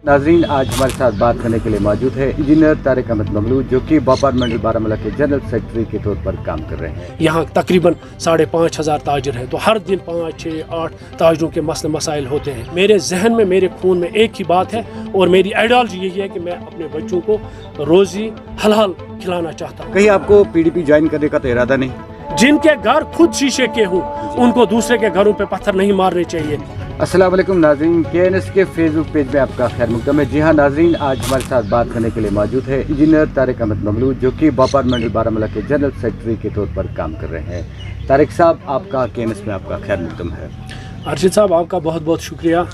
नाजरीन, आज हमारे साथ बात करने के लिए मौजूद है इंजीनियर तारिक अहमद मगलू, जो कि व्यापार मंडल बारामूला के जनरल सेक्रेटरी के तौर पर काम कर रहे हैं। यहाँ तकरीबन 5,500 ताजिर हैं, तो हर दिन 5, 6, 8 ताजिरों के मसले मसाइल होते हैं। मेरे जहन में, मेरे खून में एक ही बात है और मेरी आइडियोलॉजी यही है कि मैं अपने बच्चों को रोजी हलाल खिलाना चाहता हूँ। कहीं आपको पीडीपी ज्वाइन करने का तो इरादा नहीं? जिनके घर खुद शीशे के हों उनको दूसरे के घरों पे पत्थर नहीं मारने चाहिए। अस्सलाम वालेकुम नाजरीन, KNS के फेसबुक पेज में आपका खैर मकदम है। जी हाँ नाजरीन, आज हमारे साथ बात करने के लिए मौजूद है इंजीनियर तारिक अहमद मगलू, जो कि व्यापार मंडल बारामूला के जनरल सेक्रेटरी के तौर पर काम कर रहे हैं। तारिक साहब, आपका KNS में आपका खैर मकदम है। अर्शद साहब, आपका बहुत बहुत शुक्रिया,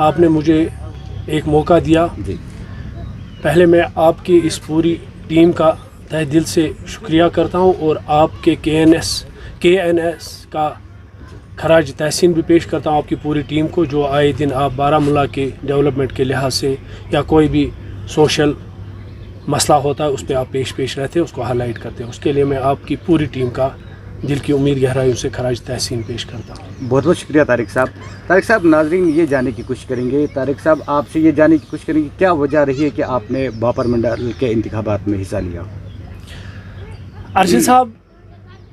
आपने मुझे एक मौका दिया। जी, पहले मैं आपकी इस पूरी टीम का तहे दिल से शुक्रिया करता हूँ और आपके KNS का खराज तहसीन भी पेश करता हूँ आपकी पूरी टीम को, जो आए दिन आप बारामूला के डेवलपमेंट के लिहाज से या कोई भी सोशल मसला होता है उस पर आप पेश रहते हैं, उसको हाईलाइट करते हैं। उसके लिए मैं आपकी पूरी टीम का दिल की उम्मीद गहराइयों से खराज तहसीन पेश करता हूँ। बहुत बहुत शुक्रिया तारिक साहब। तारिक साहब, नाजरीन ये जानने की कोशिश करेंगे, तारिक साहब आपसे ये जानने की कोशिश करेंगे क्या वजह रही है कि आपने व्यापार मंडल के इंतखाबात में हिस्सा लिया? अर्शद साहब,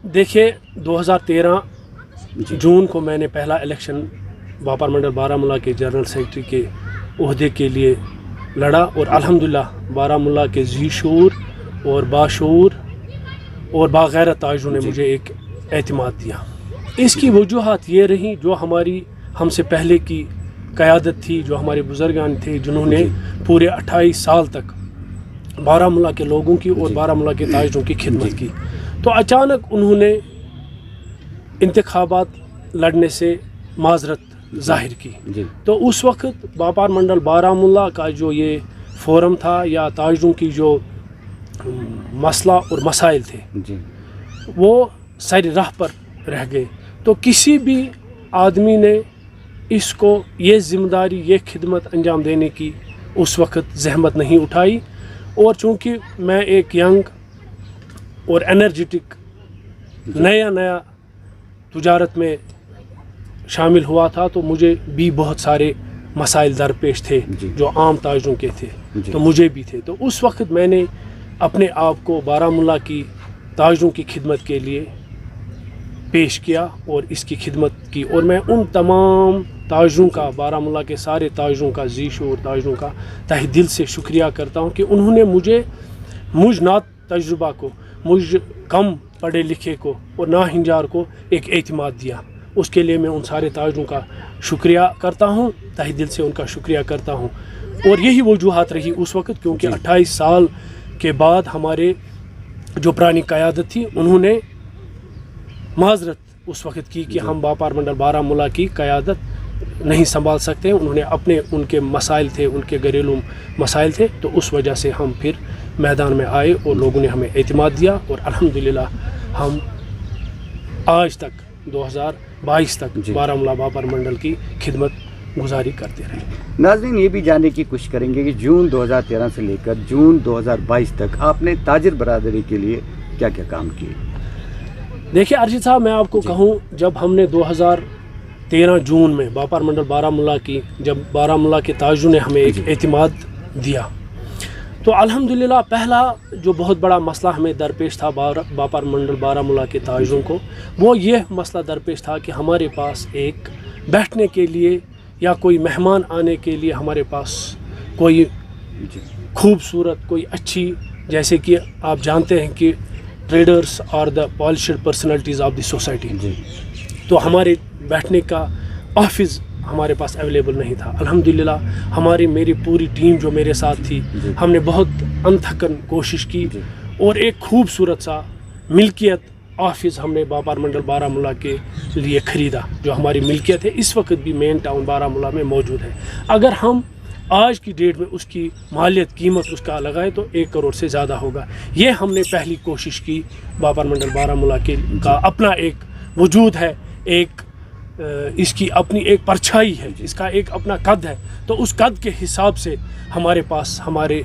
देखिए 2013 जून को मैंने पहला इलेक्शन व्यापार मंडल बारामूला के जनरल सेक्रेटरी के ओहदे के लिए लड़ा और अल्हम्दुलिल्लाह बारामूला के ज़ीशूर और बाशूर और बागैरत ताजिरों ने मुझे एक एतमाद दिया। इसकी वजूहात ये रही, जो हमारी हमसे पहले की क़यादत थी, जो हमारे बुजुर्गान थे, जिन्होंने पूरे 28 साल तक बारामूला के लोगों की और बारामूला के ताजिरों की खिदमत की, तो अचानक उन्होंने इंतखाबात लड़ने से माजरत ज़ाहिर की। तो उस वक्त व्यापार मंडल बारामूला का जो ये फोरम था या ताजिरों की जो मसला और मसाइल थे वो सारी राह पर रह गए। तो किसी भी आदमी ने इसको ये ज़िम्मेदारी, ये खिदमत अंजाम देने की उस वक्त जहमत नहीं उठाई। और चूँकि मैं एक यंग और एनर्जेटिक नया तुजारत में शामिल हुआ था, तो मुझे भी बहुत सारे मसाइल दरपेश थे जो आम ताजिरों के थे, तो मुझे भी थे। तो उस वक्त मैंने अपने आप को बारामूला की ताजिरों की खिदमत के लिए पेश किया और इसकी खिदमत की। और मैं उन तमाम ताजिरों का, बारामूला के सारे ताजिरों का, ज़ीशूर ताजिरों का तहे दिल से शुक्रिया करता हूँ कि उन्होंने मुझ ना तजुर्बा को, मुझ कम पढ़े लिखे को और ना हिंजार को एक एतमाद दिया। उसके लिए मैं उन सारे ताजिरों का शुक्रिया करता हूँ, तहे दिल से उनका शुक्रिया करता हूँ। और यही वजूहात रही उस वक्त, क्योंकि 28 साल के बाद हमारे जो पुरानी क़यादत थी उन्होंने माजरत उस वक्त की कि हम व्यापार मंडल बारामूला की क़यादत नहीं संभाल सकते। उन्होंने उनके मसाइल थे, उनके घरेलू मसाइल थे, तो उस वजह से हम फिर मैदान में आए और लोगों ने हमें एतमाद दिया और अल्हम्दुलिल्लाह हम आज तक 2022 तक बारामूला व्यापार मंडल की खिदमत गुजारी करते रहे। नाज़रीन, ये भी जानने की कोशिश करेंगे कि जून 2013 से लेकर जून 2022 तक आपने ताजिर बरादरी के लिए क्या क्या काम किए? देखिए अर्शद साहब, मैं आपको कहूँ, जब हमने 2013 जून में व्यापार मंडल बारामूला की, जब बारामूला के ताजिरों ने हमें एक एतमाद दिया, तो अल्हम्दुलिल्लाह पहला जो बहुत बड़ा मसला हमें दरपेश था व्यापार मंडल बारामूला के ताजिरों को, वो ये मसला दरपेश था कि हमारे पास एक बैठने के लिए या कोई मेहमान आने के लिए हमारे पास कोई खूबसूरत, कोई अच्छी, जैसे कि आप जानते हैं कि traders are the polished personalities of the society, तो हमारे बैठने का ऑफिस हमारे पास अवेलेबल नहीं था। अल्हम्दुलिल्लाह मेरी पूरी टीम जो मेरे साथ थी, हमने बहुत अनथकन कोशिश की और एक खूबसूरत सा मिल्कियत ऑफिस हमने व्यापार मंडल बारामूला के लिए ख़रीदा, जो हमारी मिल्कियत है, इस वक्त भी मेन टाउन बारामूला में मौजूद है। अगर हम आज की डेट में उसकी मालियत, कीमत उसका लगाएं तो 1 करोड़ से ज़्यादा होगा। ये हमने पहली कोशिश की। व्यापार मंडल बारामूला का अपना एक वजूद है, एक इसकी अपनी एक परछाई है, इसका एक अपना कद है, तो उस कद के हिसाब से हमारे पास, हमारे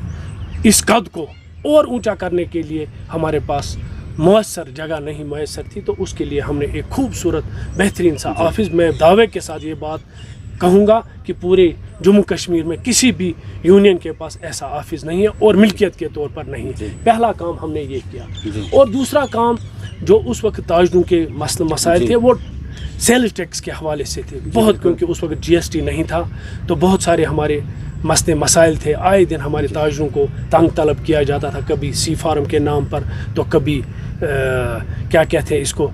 इस कद को और ऊंचा करने के लिए हमारे पास मुयस्सर जगह नहीं मुयस्सर थी। तो उसके लिए हमने एक खूबसूरत बेहतरीन सा ऑफिस, मैं दावे के साथ ये बात कहूँगा कि पूरे जम्मू कश्मीर में किसी भी यूनियन के पास ऐसा ऑफिस नहीं है और मिल्कियत के तौर पर नहीं है। पहला काम हमने ये किया। और दूसरा काम जो उस वक्त ताजरों के मसाइल थे वो सेल्स टैक्स के हवाले से थे बहुत, क्योंकि उस वक्त GST नहीं था, तो बहुत सारे हमारे मसाइल थे। आए दिन हमारे ताजरों को तंग तलब किया जाता था, कभी सी फार्म के नाम पर, तो कभी क्या कहते हैं इसको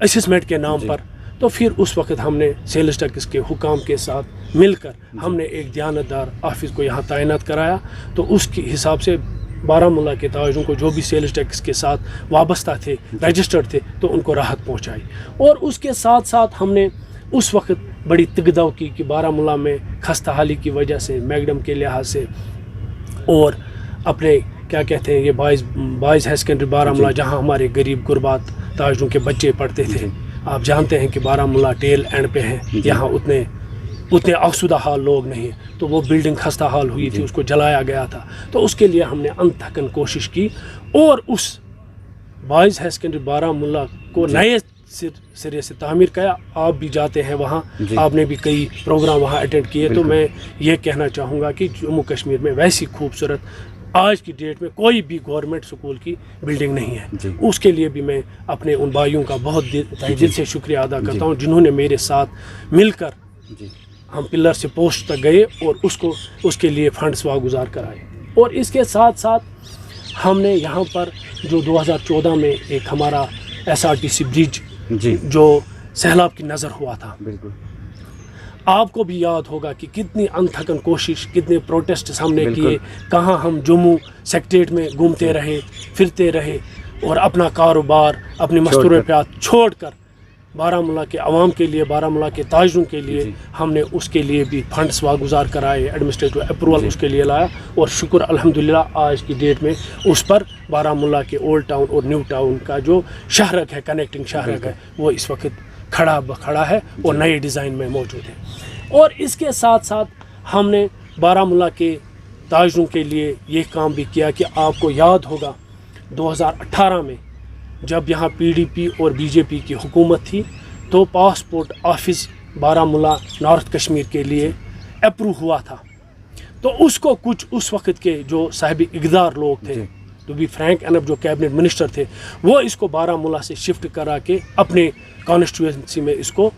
असेसमेंट के नाम पर। तो फिर उस वक्त हमने सेल्स टैक्स के हुकाम के साथ मिलकर हमने एक दयानतदार ऑफिस को यहाँ तैनात कराया। तो उसके हिसाब से बारामूला के ताजरों को जो भी सेल्स टैक्स के साथ वाबस्ता थे, रजिस्टर्ड थे, तो उनको राहत पहुँचाई। और उसके साथ साथ हमने उस वक्त बड़ी तगदाव की कि बारामूला में खस्ता हाली की वजह से, मैगडम के लिहाज से, और अपने क्या कहते हैं ये बॉयज़ हाई सेकेंडरी बारामूला जहाँ हमारे गरीब गुरबात ताजरों के बच्चे पढ़ते थे। आप जानते हैं कि बारामूला टेल एंड पे है, यहाँ उतने आसूदा हाल लोग नहीं हैं, तो वो बिल्डिंग खस्ता हाल हुई थी, उसको जलाया गया था। तो उसके लिए हमने अनथकन कोशिश की और उस बॉयज़ हाई सेकेंडरी बारामूला को नए सिरे से तामीर किया। आप भी जाते हैं वहाँ, आपने भी कई प्रोग्राम वहाँ अटेंड किए। तो मैं ये कहना चाहूँगा कि जम्मू कश्मीर में वैसी खूबसूरत आज की डेट में कोई भी गवर्नमेंट स्कूल की बिल्डिंग नहीं है। उसके लिए भी मैं अपने उन भाइयों का बहुत दिल से शुक्रिया अदा करता हूँ जिन्होंने मेरे साथ मिलकर हम पिलर से पोस्ट तक गए और उसके लिए फंड्स वागुजार कराए। और इसके साथ साथ हमने यहाँ पर जो 2014 में एक हमारा SRTC ब्रिज जो सैलाब की नज़र हुआ था, बिल्कुल आपको भी याद होगा कि कितनी अनथकन कोशिश, कितने प्रोटेस्ट हमने किए, कहाँ हम जम्मू सेक्रेटेरिएट में घूमते रहे, फिरते रहे और अपना कारोबार, अपनी मस्तूरियात छोड़कर बारामूला के अवाम के लिए, बारामूला के ताजरों के लिए हमने उसके लिए भी फंड्स वागुजार कराए, एडमिनिस्ट्रेटिव अप्रूवल उसके लिए लाया। और शुक्र अल्हम्दुलिल्लाह आज की डेट में उस पर बारामूला के ओल्ड टाउन और न्यू टाउन का जो शहरक है, कनेक्टिंग शहरक है, वो इस वक्त खड़ा है और नए डिज़ाइन में मौजूद है। और इसके साथ साथ हमने बारामूला के ताजरों के लिए ये काम भी किया कि आपको याद होगा 2018 में जब यहाँ PDP और BJP की हुकूमत थी, तो passport office Baramulla north Kashmir के लिए अप्रूव हुआ था। तो उसको कुछ उस वक्त के जो साहिब इक़्तिदार लोग थे, तो भी फ्रैंक एनफ जो कैबिनेट मिनिस्टर थे, वो इसको बारामूला से शिफ्ट करा के अपने कॉन्स्टिट्यूंसी में इसको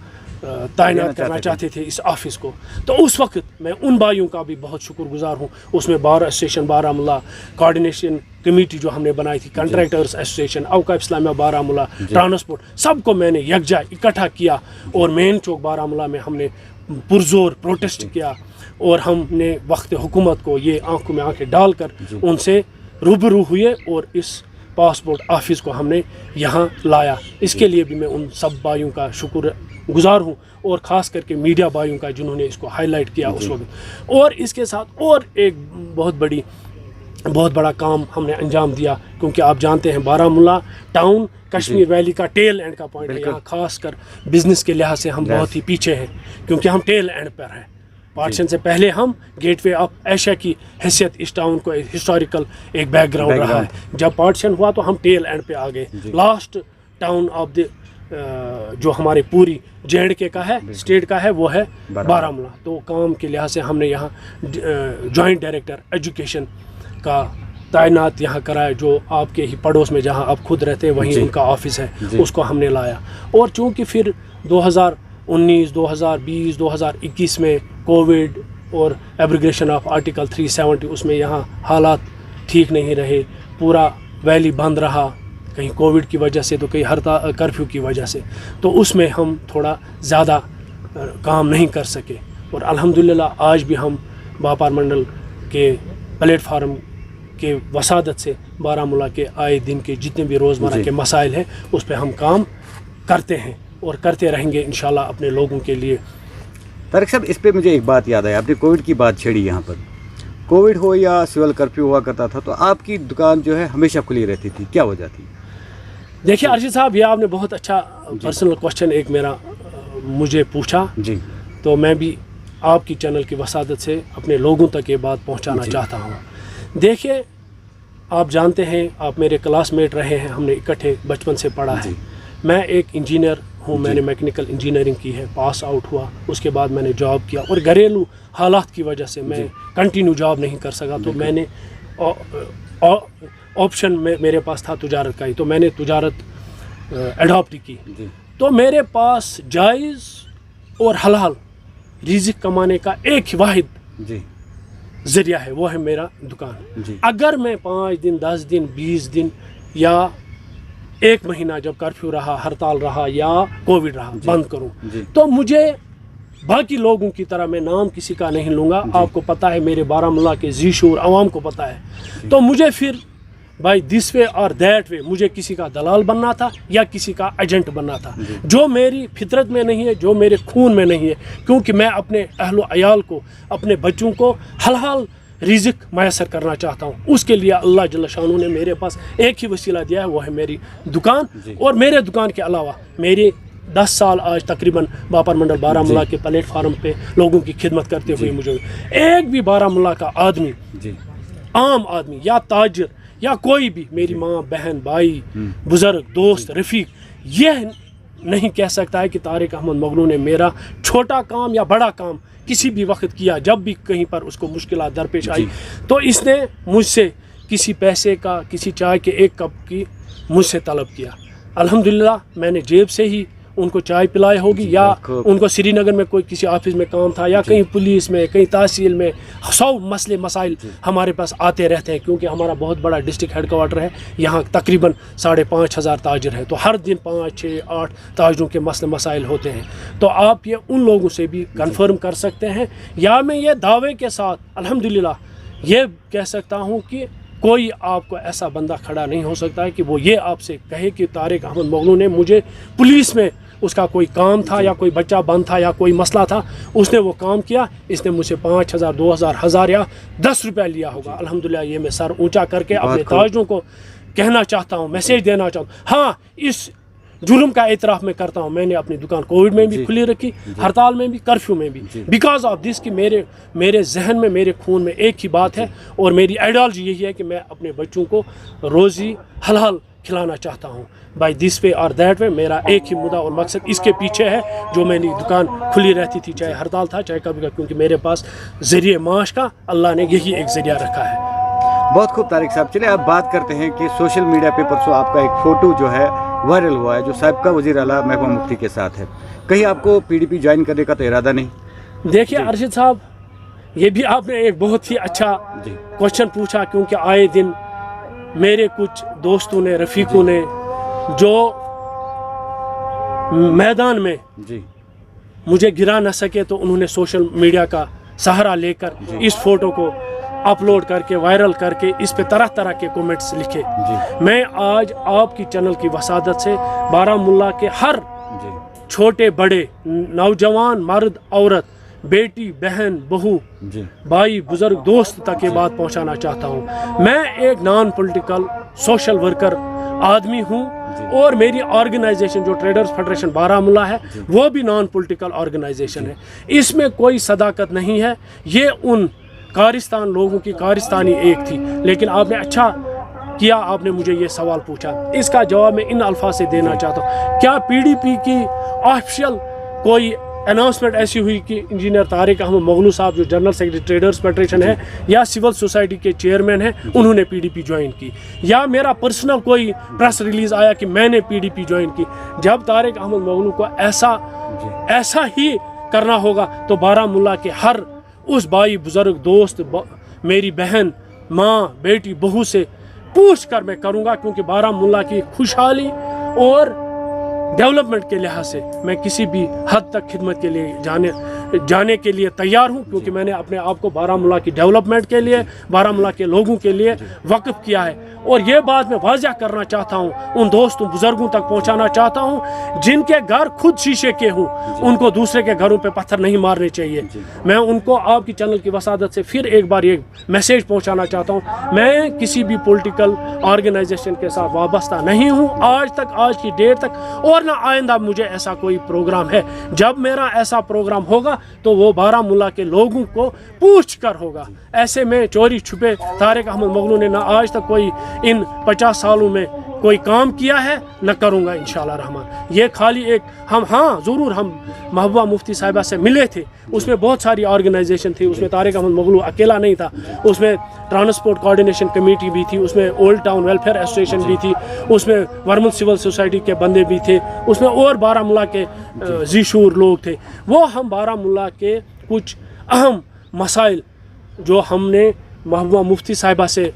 तैनात करना चाहते थे इस ऑफिस को। तो उस वक्त मैं उन भाइयों का भी बहुत शुक्रगुजार हूँ। उसमें bar association Baramulla, coordination committee जो हमने बनाई थी, contractors association, Auqaf Islamia Baramulla, transport, सबको मैंने यकजा इकट्ठा किया और मेन चौक बारामूला में हमने पुरजोर प्रोटेस्ट किया। और हमने वक्त हुकूमत को ये आंखों में आंखें डालकर उनसे रूबरू हुए और इस पासपोर्ट ऑफिस को हमने यहाँ लाया। इसके लिए भी मैं उन सब भाइयों का शुक्र गुजार हूँ और ख़ास करके मीडिया भाइयों का जिन्होंने इसको हाईलाइट किया उस वक्त। और इसके साथ और एक बहुत बड़ा काम हमने अंजाम दिया, क्योंकि आप जानते हैं बारामूला टाउन कश्मीर वैली का टेल एंड का पॉइंट है। यहाँ खास कर बिज़नेस के लिहाज से हम बहुत ही पीछे हैं, क्योंकि हम टेल एंड पर हैं। पार्टीशन से पहले हम गेटवे ऑफ एशिया की हैसियत इस टाउन को हिस्टोरिकल एक बैकग्राउंड रहा है। जब पार्टीशन हुआ तो हम टेल एंड पे आ गए। लास्ट टाउन ऑफ द जो हमारे पूरी JNK का है, स्टेट का है, वो है बारामूला। तो काम के लिहाज से हमने यहाँ जॉइंट डायरेक्टर एजुकेशन का तैनात यहाँ कराया, जो आपके ही पड़ोस में जहाँ आप खुद रहते हैं वहीं उनका ऑफिस है, उसको हमने लाया। और चूँकि फिर 2019, 2020, 2021 में कोविड और एब्रिगेशन ऑफ आर्टिकल 370, उसमें यहाँ हालात ठीक नहीं रहे, पूरा वैली बंद रहा, कहीं कोविड की वजह से तो कहीं कर्फ्यू की वजह से, तो उसमें हम थोड़ा ज़्यादा काम नहीं कर सके। और अल्हम्दुलिल्लाह आज भी हम व्यापार मंडल के प्लेटफार्म के वसादत से बारामूला के आए दिन के जितने भी रोज़मर्रा के मसाइल हैं उस पर हम काम करते हैं और करते रहेंगे इंशाल्लाह अपने लोगों के लिए। तारिक साहब, इस पे मुझे एक बात याद आई, आपने कोविड की बात छेड़ी। यहाँ पर कोविड हो या सिविल कर्फ्यू हुआ करता था, तो आपकी दुकान जो है हमेशा खुली रहती थी, क्या वजह थी? देखिए अर्शिद साहब, ये आपने बहुत अच्छा पर्सनल क्वेश्चन एक मेरा मुझे पूछा जी, तो मैं भी आपकी चैनल की वसादत से अपने लोगों तक ये बात पहुंचाना चाहता हूं। देखिए, आप जानते हैं, आप मेरे क्लासमेट रहे हैं, हमने इकट्ठे बचपन से पढ़ा है। मैं एक इंजीनियर ہوں, میں نے میکینیکل انجینئرنگ کی ہے, پاس آؤٹ ہوا, اس کے بعد میں نے جاب کیا, اور گھریلو حالات کی وجہ سے میں کنٹینیو جاب نہیں کر سکا, تو میں نے آپشن میرے پاس تھا تجارت کا ہی, تو میں نے تجارت اڈاپٹ کی. تو میرے پاس جائز اور حلال رزق کمانے کا ایک ہی واحد ذریعہ ہے, وہ ہے میرا دکان. اگر میں 5 دن 10 دن 20 دن یا 1 مہینہ جب کرفیو رہا, ہڑتال رہا یا کووڈ رہا بند کروں, تو مجھے باقی لوگوں کی طرح میں نام کسی کا نہیں لوں گا. آپ کو پتہ ہے, میرے بارہمولہ کے ذی شعور عوام کو پتہ ہے, تو مجھے پھر بائی دس وے اور دیٹ وے مجھے کسی کا دلال بننا تھا یا کسی کا ایجنٹ بننا تھا, جو میری فطرت میں نہیں ہے, جو میرے خون میں نہیں ہے, کیونکہ میں اپنے اہل و عیال کو, اپنے بچوں کو حلال رزق میسر کرنا چاہتا ہوں. اس کے لیے اللہ جل شانہ نے میرے پاس ایک ہی وسیلہ دیا ہے, وہ ہے میری دکان. اور میرے دکان کے علاوہ میری 10 سال آج تقریباً باپار منڈل بارہمولہ کے پلیٹ فارم پہ لوگوں کی خدمت کرتے ہوئے مجھے ایک بھی بارہمولہ کا آدمی, عام آدمی یا تاجر یا کوئی بھی, میری ماں بہن بھائی بزرگ دوست رفیق, یہ نہیں کہہ سکتا ہے کہ طارق احمد مغلو نے میرا چھوٹا کام یا بڑا کام کسی بھی وقت کیا. جب بھی کہیں پر اس کو مشکلات درپیش آئی تو اس نے مجھ سے کسی پیسے کا, کسی چائے کے 1 کپ کی مجھ سے طلب کیا. الحمدللہ میں نے جیب سے ہی ان کو چائے پلائی ہوگی, یا ان کو سری نگر میں کوئی کسی آفس میں کام تھا, یا کہیں پولیس میں, کہیں تحصیل میں, 100 مسئلے مسائل ہمارے پاس آتے رہتے ہیں, کیونکہ ہمارا بہت بڑا ڈسٹرکٹ ہیڈ کوارٹر ہے. یہاں تقریباً 5,500 تاجر ہیں, تو ہر دن 5 6 8 تاجروں کے مسئلے مسائل ہوتے ہیں. تو آپ یہ ان لوگوں سے بھی کنفرم کر سکتے ہیں, یا میں یہ دعوے کے ساتھ الحمدللہ یہ کہہ سکتا ہوں کہ کوئی آپ کو ایسا بندہ کھڑا نہیں ہو سکتا ہے کہ وہ یہ آپ سے کہے کہ طارق احمد مغلو نے مجھے پولیس میں اس کا کوئی کام تھا یا کوئی بچہ بند تھا یا کوئی مسئلہ تھا, اس نے وہ کام کیا, اس نے مجھ سے 5,000 2,000 1000 یا 10 روپے لیا ہوگا. الحمدللہ یہ میں سر اونچا کر کے اپنے تاجروں کو کہنا چاہتا ہوں, میسیج دینا چاہتا ہوں. ہاں, اس جرم کا اعتراف میں کرتا ہوں, میں نے اپنی دکان کووڈ میں بھی کھلی رکھی, ہڑتال میں بھی, کرفیو میں بھی, بیکاز آف دس کہ میرے ذہن میں, میرے خون میں ایک ہی بات ہے, اور میری آئیڈیالوجی یہی ہے کہ میں اپنے بچوں کو روزی حلال کھلانا چاہتا ہوں. بائی دس وے اور دیٹ وے میرا ایک ہی مدعا اور مقصد اس کے پیچھے ہے, جو میری دکان کھلی رہتی تھی, چاہے ہڑتال تھا چاہے کبھی کا, کیونکہ میرے پاس ذریعہ معاش کا اللہ نے یہی ایک ذریعہ رکھا ہے. بہت خوب طارق صاحب. چلے اب بات کرتے ہیں کہ سوشل میڈیا پہ پرسوں آپ کا ایک فوٹو جو ہے وائرل ہوا ہے, جو سابقہ وزیر اعلیٰ محبوبہ مفتی کے ساتھ ہے. کہیں آپ کو PDP جوائن کرنے کا تو ارادہ نہیں؟ دیکھیے ارشد صاحب, یہ بھی آپ نے ایک بہت ہی اچھا کوشچن پوچھا, کیونکہ آئے دن میرے کچھ دوستوں نے, رفیقوں نے, جو میدان میں مجھے گرا نہ سکے, تو انہوں نے سوشل میڈیا کا سہارا لے کر اس فوٹو کو اپلوڈ کر کے, وائرل کر کے, اس پہ طرح طرح کے کومنٹس لکھے. میں آج آپ کی چینل کی وسادت سے بارہمولہ کے ہر چھوٹے بڑے, نوجوان مرد عورت, بیٹی بہن بہو, بھائی بزرگ دوست تک یہ بات پہنچانا چاہتا ہوں. میں ایک نان پولیٹیکل سوشل ورکر آدمی ہوں, اور میری آرگنائزیشن جو ٹریڈرز فیڈریشن بارہمولہ ہے وہ بھی نان پولیٹیکل آرگنائزیشن ہے. اس میں کوئی صداقت نہیں ہے, یہ ان کارستان لوگوں کی کارستانی ایک تھی. لیکن آپ نے اچھا کیا, آپ نے مجھے یہ سوال پوچھا, اس کا جواب میں ان الفاظ سے دینا چاہتا ہوں. کیا PDP کی آفیشیل کوئی اناؤنسمنٹ ایسی ہوئی کہ انجینئر طارق احمد مغلو صاحب جو جنرل سیکرٹری ٹریڈرز فیڈریشن ہے یا سول سوسائٹی کے چیئرمین ہیں, انہوں نے PDP جوائن کی, یا میرا پرسنل کوئی پریس ریلیز آیا کہ میں نے PDP جوائن کی؟ جب طارق احمد مغلو کو ایسا ہی کرنا ہوگا تو بارہمولہ کے ہر اس بھائی بزرگ دوست, میری بہن ماں بیٹی بہو سے پوچھ کر میں کروں گا, کیونکہ بارہمولہ کی خوشحالی اور ڈیولپمنٹ کے لحاظ سے میں کسی بھی حد تک خدمت کے لیے جانے کے لیے تیار ہوں, کیونکہ میں نے اپنے آپ کو بارہمولہ کی ڈیولپمنٹ کے لیے, بارہمولہ کے لوگوں کے لیے وقف کیا ہے. اور یہ بات میں واضح کرنا چاہتا ہوں, ان دوستوں بزرگوں تک پہنچانا چاہتا ہوں جن کے گھر خود شیشے کے ہوں, ان کو دوسرے کے گھروں پہ پتھر نہیں مارنے چاہیے. میں ان کو آپ کی چینل کی وسادت سے پھر ایک بار یہ میسیج پہنچانا چاہتا ہوں, میں کسی بھی پولیٹیکل آرگنائزیشن کے ساتھ وابستہ نہیں ہوں آج تک, آج کی ڈیٹ تک, اور نہ آئندہ مجھے ایسا کوئی پروگرام ہے. جب میرا ایسا پروگرام ہوگا تو وہ بارہمولہ کے لوگوں کو پوچھ کر ہوگا. ایسے میں چوری چھپے طارق احمد مغلو نے نہ آج تک کوئی ان 50 سالوں میں कोई काम किया है न करूँगा इंशाअल्लाह रहमान। ये खाली एक हम हाँ ज़रूर हम महबूबा मुफ्ती साहिबा से मिले थे, उसमें बहुत सारी ऑर्गेनाइजेशन थी, उसमें तारिक अहमद मगलू अकेला नहीं था, उसमें ट्रांसपोर्ट कोऑर्डिनेशन कमेटी भी थी, उसमें ओल्ड टाउन वेलफेयर एसोसिएशन भी थी, उसमें वर्मल सिविल सोसाइटी के बंदे भी थे, उसमें और बारामूला के ज़ीशूर लोग थे। वो हम बारामूला के कुछ अहम मसाइल जो हमने महबूबा मुफ्ती साहिबा से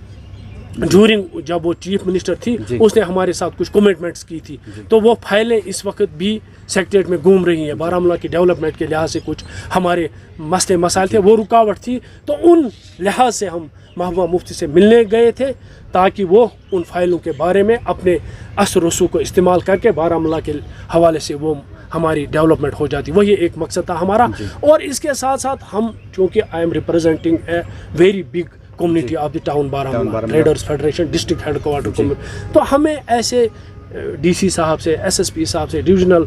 ड्यूरिंग जब वो चीफ मिनिस्टर थी उसने हमारे साथ कुछ कमिटमेंट्स की थी, तो वो फाइलें इस वक्त भी सेक्रेटरीट में घूम रही हैं। बारामूला की डेवलपमेंट के लिहाज से कुछ हमारे मसले मसाइल थे, वो रुकावट थी, तो उन लिहाज से हम महबूबा मुफ्ती से मिलने गए थे ताकि वो उन फाइलों के बारे में अपने असर रसूख को इस्तेमाल करके बारामूला के हवाले से वो हमारी डेवलपमेंट हो जाती। वही एक मकसद था हमारा। और इसके साथ साथ हम चूँकि I am representing a very big community of the town Baramulla traders federation district headquarter community, तो हमें ऐसे डीसी साहब से, एसएसपी साहब से, डिविजनल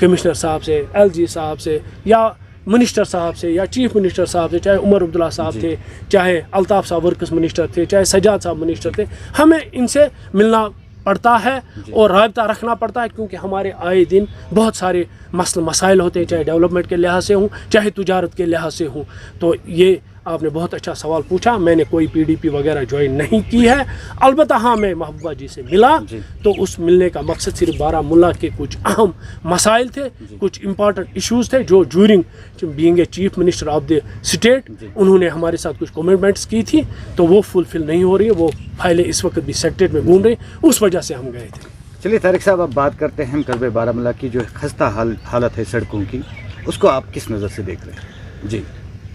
कमिश्नर साहब से, एलजी साहब से, या मिनिस्टर साहब से, या चीफ मिनिस्टर साहब से, चाहे उमर अब्दुल्ला साहब थे, चाहे अल्ताफ़ साहब वर्कस मिनिस्टर थे, चाहे सजाद साहब मिनिस्टर थे, हमें इनसे मिलना पड़ता है और राबता रखना पड़ता है, क्योंकि हमारे आए दिन बहुत सारे मसाइल होते हैं, चाहे डेवलपमेंट के लिहाज से हूँ, चाहे तजारत के लिहाज से हूँ। तो ये आपने बहुत अच्छा सवाल पूछा। मैंने कोई पीडीपी वगैरह ज्वाइन नहीं की है, अलबत्ता हाँ मैं महबूबा जी से मिला, तो उस मिलने का मकसद सिर्फ बारामूला के कुछ अहम मसाइल थे, कुछ इंपॉर्टेंट इश्यूज़ थे जो during being a chief minister of the state उन्होंने हमारे साथ कुछ कमिटमेंट्स की थी, तो वो फुलफिल नहीं हो रही है, वो फाइलें इस वक्त भी सेक्रेटरीट में घूम रही, उस वजह से हम गए थे। चलिए तारिक साहब, अब बात करते हैं कस्बे बारामूला की जो खस्ता हालत है सड़कों की, उसको आप किस नज़र से देख रहे हैं? जी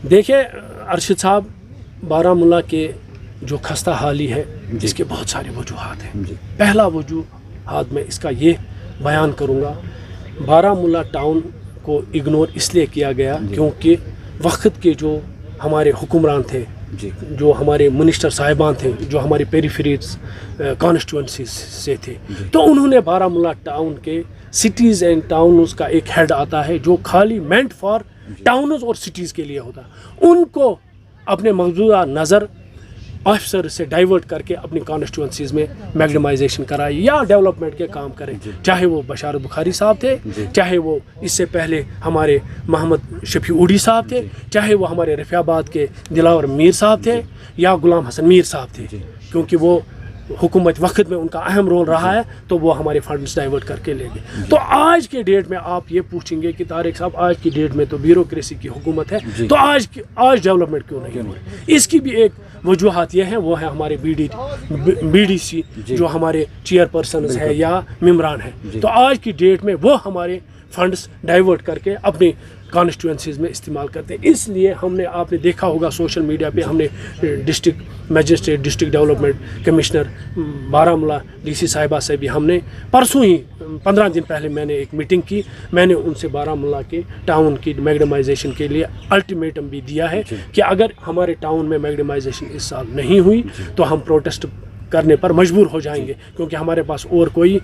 देखिए अरशद साहब, बारामूला के जो खस्ता हाली है इसके बहुत सारे वजूहात हैं। पहला वजूहात मैं इसका ये बयान करूँगा, बारामूला टाउन को इग्नोर इसलिए किया गया क्योंकि वक्त के जो हमारे हुक्मरान थे, जो हमारे मिनिस्टर साहिबान थे, जो हमारे पेरीफेरीज कॉन्स्टिट्यूंसी से थे, तो उन्होंने बारामूला टाउन के सिटीज़ एंड टाउन्स का एक हेड आता है जो खाली मेंट फॉर टाउन्स और सिटीज़ के लिए होता है, उनको अपने मौजूदा नज़र ऑफिसर से डाइवर्ट करके अपनी कॉन्स्टिट्यूंसीज़ में मैग्नेमाइजेशन कराए या डेवलपमेंट के काम करें। चाहे वो बशारत बुखारी साहब थे, चाहे वो इससे पहले हमारे मोहम्मद शफी उड़ी साहब थे, चाहे वो हमारे रफ़ियाबाद के दिलावर मीर साहब थे या गुलाम हसन मीर साहब थे, क्योंकि वो हुकूमत वक्त में उनका अहम रोल रहा है, तो वो हमारे फंड्स डाइवर्ट करके ले गए। तो आज के डेट में आप ये पूछेंगे कि तारिक साहब आज की डेट में तो ब्यूरोक्रेसी की हुकूमत है, तो आज डेवलपमेंट क्यों नहीं हो रही? इसकी भी एक वजूहात ये है, वो है हमारे बीडीसी जो हमारे चेयरपर्सन है या मेम्बरान है, तो आज की डेट में वो हमारे फंड्स डाइवर्ट करके अपनी कॉन्स्टिट्यूंसीज़ में इस्तेमाल करते हैं। इसलिए हमने, आपने देखा होगा सोशल मीडिया पे, हमने district magistrate, district development commissioner Baramulla DC साहिबा से भी हमने परसों ही 15 दिन पहले मैंने एक मीटिंग की, मैंने उनसे बारामूला के टाउन की मैग्नेमाइजेशन के लिए अल्टीमेटम भी दिया है कि अगर हमारे टाउन में मैग्नेमाइजेशन इस साल नहीं हुई तो हम प्रोटेस्ट करने पर मजबूर हो जाएंगे, क्योंकि हमारे पास और कोई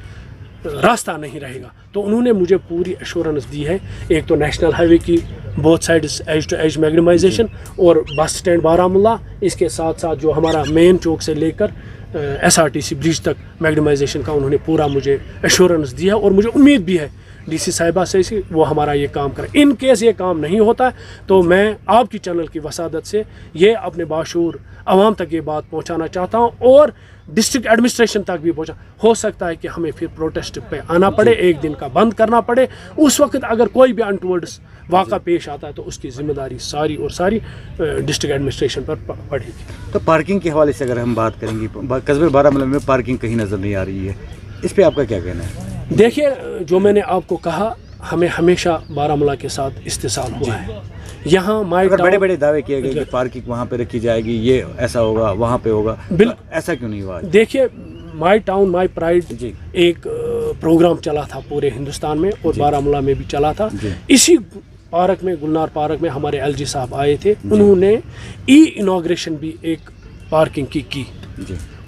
रास्ता नहीं रहेगा। तो उन्होंने मुझे पूरी एश्योरेंस दी है, एक तो नेशनल हाईवे की both sides edge to edge macadamisation और बस स्टैंड बारामूला, इसके साथ साथ जो हमारा मेन चौक से लेकर एसआरटीसी ब्रिज तक मैग्नेमाइजेशन का उन्होंने पूरा मुझे एश्योरेंस दिया, और मुझे उम्मीद भी है डीसी साहिबा से वो हमारा ये काम करें। इन केस ये काम नहीं होता तो मैं आपकी चैनल की वसादत से ये अपने बाशूर आवाम तक ये बात पहुंचाना चाहता हूं, और डिस्ट्रिक्ट एडमिनिस्ट्रेशन तक भी पहुंचा। हो सकता है कि हमें फिर प्रोटेस्ट पे आना पड़े, एक दिन का बंद करना पड़े, उस वक्त अगर कोई भी अनटूवर्ड्स वाक़ा पेश आता है तो उसकी जिम्मेदारी सारी और सारी डिस्ट्रिक्ट एडमिनिस्ट्रेशन पर पड़ेगी। तो पार्किंग के हवाले से अगर हम बात करेंगे, कस्बे बारामूला में पार्किंग कहीं नज़र नहीं आ रही है, इस पर आपका क्या कहना है? देखिए, जो मैंने आपको कहा, हमें हमेशा बारामूला के साथ इस्तेसाल हुआ है। यहाँ बड़े बड़े दावे किए गए कि पार्किंग वहाँ पे रखी जाएगी, ये ऐसा होगा, वहाँ पे होगा, बिल्कुल ऐसा क्यों नहीं हुआ? देखिए, माई टाउन माई प्राइड एक प्रोग्राम चला था पूरे हिंदुस्तान में और बारामूला में भी चला था। इसी पार्क में, गुलनार पार्क में हमारे एलजी साहब आए थे, उन्होंने इनॉग्रेशन भी एक पार्किंग की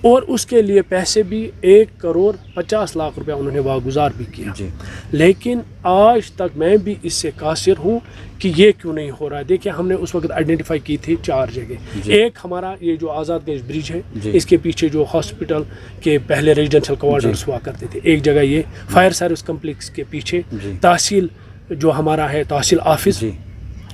اور اس کے لیے پیسے بھی 1,50,00,000 روپیہ انہوں نے واگزار بھی کیا جی لیکن آج تک میں بھی اس سے قاصر ہوں کہ یہ کیوں نہیں ہو رہا ہے. دیکھیں ہم نے اس وقت آئیڈینٹیفائی کی تھی 4 جگہ. ایک ہمارا یہ جو آزاد گنج برج ہے اس کے پیچھے جو ہاسپٹل کے پہلے ریزیڈینشل کوارٹرز ہوا کرتے تھے, ایک جگہ یہ فائر سروس کمپلیکس کے پیچھے تحصیل جو ہمارا ہے تحصیل آفس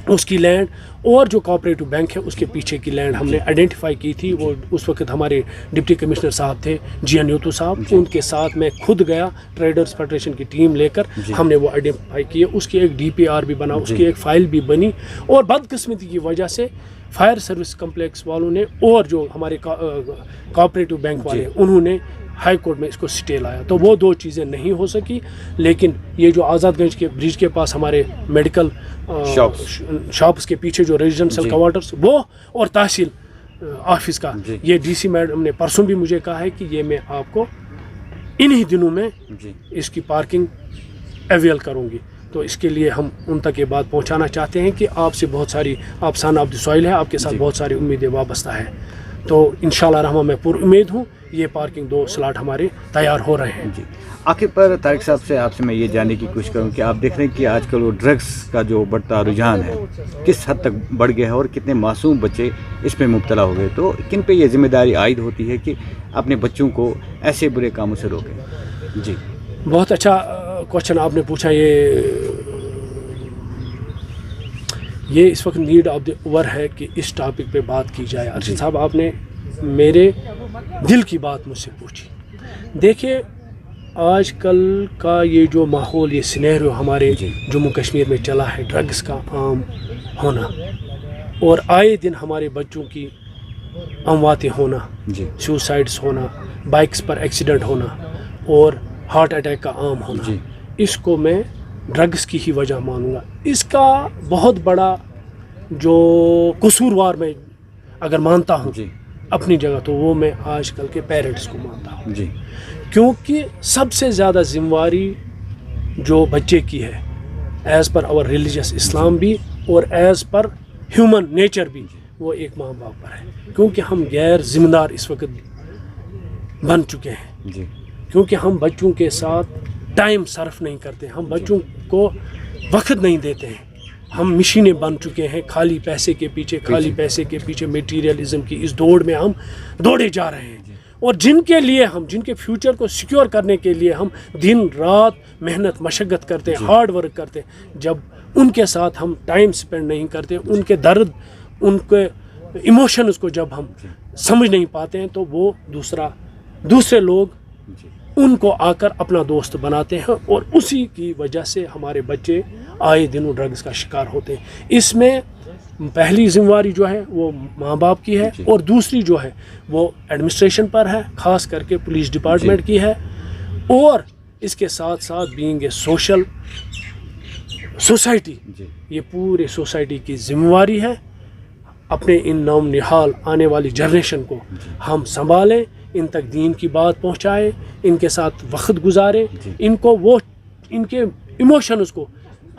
اس کی لینڈ, اور جو کوآپریٹو بینک ہے اس کے پیچھے کی لینڈ ہم نے آئیڈینٹیفائی کی تھی. وہ اس وقت ہمارے ڈپٹی کمشنر صاحب تھے جی این یوتو صاحب, ان کے ساتھ میں خود گیا ٹریڈرز فیڈریشن کی ٹیم لے کر, ہم نے وہ آئیڈینٹیفائی کیے. اس کی ایک DPR بھی بنا, اس کی ایک فائل بھی بنی, اور بدقسمتی کی وجہ سے فائر سروس کمپلیکس والوں نے اور جو ہمارے کوآپریٹو بینک والے انہوں نے ہائی کورٹ میں اس کو سٹے لایا. تو وہ 2 چیزیں نہیں ہو سکی. لیکن یہ جو آزاد گنج کے برج کے پاس ہمارے میڈیکل شاپس کے پیچھے جو ریزیڈینشل کوارٹرز وہ اور تحصیل آفس کا, یہ DC میڈم نے پرسوں بھی مجھے کہا ہے کہ یہ میں آپ کو انہی دنوں میں اس کی پارکنگ اویل کروں گی. تو اس کے لیے ہم ان تک یہ بات پہنچانا چاہتے ہیں کہ آپ سے بہت ساری, آپ سن آف دی سوئل ہے, آپ کے ساتھ بہت ساری امیدیں وابستہ ہیں. تو انشاءاللہ رحمٰن میں پر امید ہوں یہ پارکنگ 2 سلاٹ ہمارے تیار ہو رہے ہیں. جی آخر پر طارق صاحب سے آپ سے میں یہ جاننے کی کوشش کروں کہ آپ دیکھ رہے ہیں کہ آج کل وہ ڈرگس کا جو بڑھتا رجحان ہے کس حد تک بڑھ گیا ہے اور کتنے معصوم بچے اس میں مبتلا ہو گئے, تو کن پہ یہ ذمہ داری عائد ہوتی ہے کہ اپنے بچوں کو ایسے برے کاموں سے روکیں؟ جی بہت اچھا کوشچن آپ نے پوچھا. یہ اس وقت نیڈ آف دی اوور ہے کہ اس ٹاپک پہ بات کی جائے. ارشد صاحب آپ نے میرے دل کی بات مجھ سے پوچھی. دیکھیے آج کل کا یہ جو ماحول, یہ سینیریو ہمارے جموں کشمیر میں چلا ہے, ڈرگس کا عام ہونا اور آئے دن ہمارے بچوں کی امواتیں ہونا, سوسائڈس ہونا, بائکس پر ایکسیڈنٹ ہونا اور ہارٹ اٹیک کا عام ہونا, اس کو میں ڈرگس کی ہی وجہ مانوں گا. اس کا بہت بڑا جو قصوروار میں اگر مانتا ہوں اپنی جگہ تو وہ میں آج کل کے پیرنٹس کو مانتا ہوں, کیونکہ سب سے زیادہ ذمہ جو بچے کی ہے ایز پر اور ریلیجس اسلام بھی اور ایز پر ہیومن نیچر بھی, وہ ایک ماں باپ پر ہے. کیونکہ ہم غیر ذمہ دار اس وقت بن چکے ہیں, کیونکہ ہم بچوں کے ساتھ ٹائم صرف نہیں کرتے, ہم بچوں کو وقت نہیں دیتے ہیں. ہم مشینیں بن چکے ہیں خالی پیسے کے پیچھے میٹیریلزم کی اس دوڑ میں ہم دوڑے جا رہے ہیں, اور جن کے فیوچر کو سیکیور کرنے کے لیے ہم دن رات محنت مشقت کرتے ہیں, ہارڈ ورک کرتے ہیں. جب ان کے ساتھ ہم ٹائم سپینڈ نہیں کرتے, ان کے درد, ان کے ایموشنز کو جب ہم سمجھ نہیں پاتے ہیں, تو وہ دوسرے لوگ ان کو آ کر اپنا دوست بناتے ہیں, اور اسی کی وجہ سے ہمارے بچے آئے دن ڈرگس کا شکار ہوتے ہیں. اس میں پہلی ذمہ داری جو ہے وہ ماں باپ کی ہے, اور دوسری جو ہے وہ ایڈمنسٹریشن پر ہے, خاص کر کے پولیس ڈپارٹمنٹ کی ہے, اور اس کے ساتھ ساتھ بینگ اے سوسائٹی, یہ پورے سوسائٹی کی ذمہ داری ہے. اپنے ان نام نہال آنے والی جنریشن کو ہم سنبھالیں, ان تک دین کی بات پہنچائیں, ان کے ساتھ وقت گزاریں, ان کے ایموشنز کو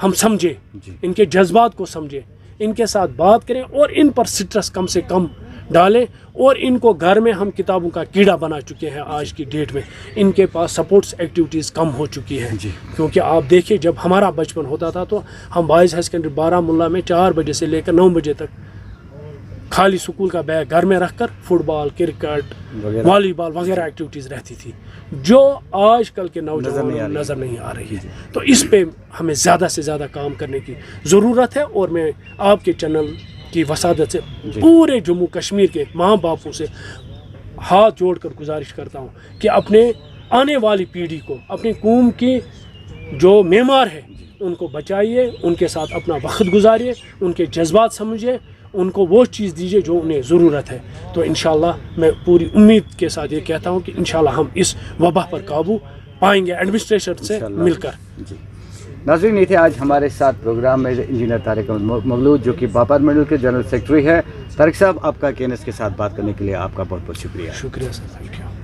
ہم سمجھیں, ان کے جذبات کو سمجھیں, ان کے ساتھ بات کریں, اور ان پر سٹرس کم سے کم ڈالیں. اور ان کو گھر میں ہم کتابوں کا کیڑا بنا چکے ہیں. آج کی ڈیٹ میں ان کے پاس سپورٹس ایکٹیویٹیز کم ہو چکی ہیں, کیونکہ آپ دیکھیں جب ہمارا بچپن ہوتا تھا تو ہم بائز ہائی سیکنڈری بارہمولہ میں 4 بجے سے لے کر 9 بجے تک خالی سکول کا بیگ گھر میں رکھ کر فٹ بال, کرکٹ, والی بال وغیرہ ایکٹیویٹیز رہتی تھی, جو آج کل کے نوجوانوں نظر نہیں آ رہی ہے. تو اس پہ ہمیں زیادہ سے زیادہ کام کرنے کی ضرورت ہے, اور میں آپ کے چینل کی وسادت سے پورے جموں کشمیر کے ماں باپوں سے ہاتھ جوڑ کر گزارش کرتا ہوں کہ اپنے آنے والی پیڑھی کو, اپنی قوم کی جو معمار ہے ان کو بچائیے, ان کے ساتھ اپنا وقت گزاریے, ان کے جذبات سمجھیے, ان کو وہ چیز دیجیے جو انہیں ضرورت ہے. تو انشاءاللہ میں پوری امید کے ساتھ یہ کہتا ہوں کہ انشاءاللہ ہم اس وبا پر قابو پائیں گے ایڈمنسٹریشن سے مل کر. ناظرین, یہ تھے آج ہمارے ساتھ پروگرام میں انجینئر طارق احمد مغلود, جو کہ باپار منڈل کے جنرل سیکرٹری ہے. طارق صاحب, آپ کا KNS کے ساتھ بات کرنے کے لیے آپ کا بہت بہت شکریہ. شکریہ سر, تھینک یو.